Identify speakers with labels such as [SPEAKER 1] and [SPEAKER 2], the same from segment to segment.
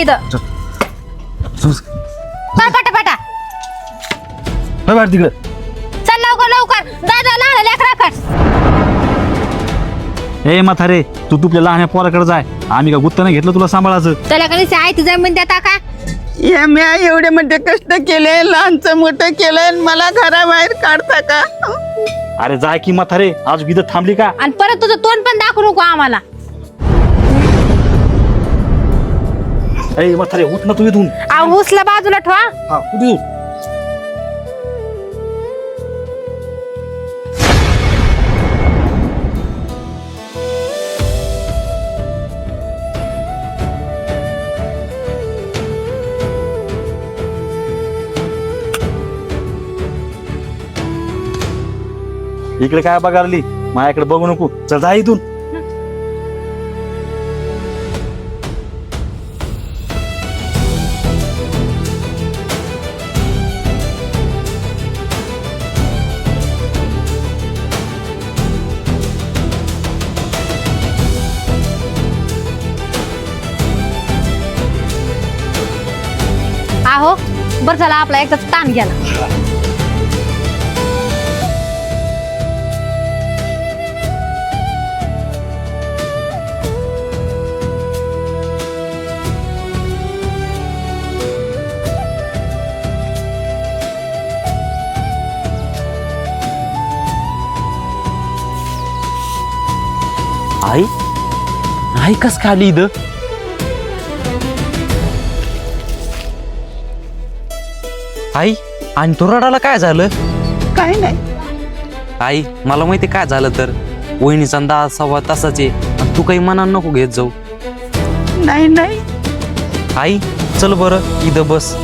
[SPEAKER 1] इथं चल पटापटा
[SPEAKER 2] बाहेर तिकडे
[SPEAKER 1] चल लवकर लवकर दादा लहान लेकराकड
[SPEAKER 2] ए म्हातारे तू तुपल्या लहान पोराकडे जाय आम्ही का गुत्त नाही घेतलं तुला सांभाळायचं
[SPEAKER 1] त्याला कधी आहे तुझ्या जमीन देता का
[SPEAKER 3] या मी एवढे म्हणजे कष्ट केले लहानचं मोठं केलं मला घराबाहेर काढता का
[SPEAKER 2] अरे जाय की म्हातारे आज विध थांबली का
[SPEAKER 1] आणि परत तुझं तोंड पण दाखवू नको आम्हाला
[SPEAKER 2] ए म्हातारे उठ ना तू इथून
[SPEAKER 1] ऊसला बाजूला ठेवा
[SPEAKER 2] हा कुठे इकडे काय बघारली माझ्याकडे बघू नको चल जा इथून
[SPEAKER 1] आहो बरं झाला आपला एकदाच ताण गेला
[SPEAKER 4] आई आई कस काय आली इथं आई आणि तो रडाला काय झालं
[SPEAKER 3] काही नाही
[SPEAKER 4] आई मला माहिती काय झालं तर वहिनीचा 10-15 तासाचे आणि तू काही मनात नको घेत जाऊ
[SPEAKER 3] नाही नाही
[SPEAKER 4] आई चल बरं इथं बस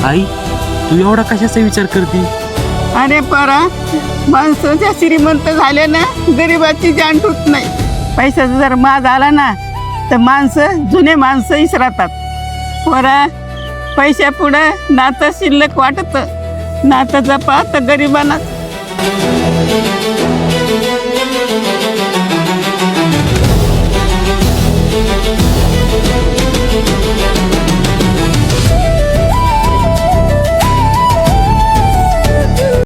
[SPEAKER 4] आई तू एवढा कशाचा विचार करती
[SPEAKER 3] अरे परा माणसाच्या श्रीमंत झाले ना गरिबाची जाण तुट नाही पैशाचा जर माज आला ना तर माणसं जुने माणसं इसरातात परा पैशा पुढं नातं शिल्लक वाटतं नातं जपा तर गरिबांनाच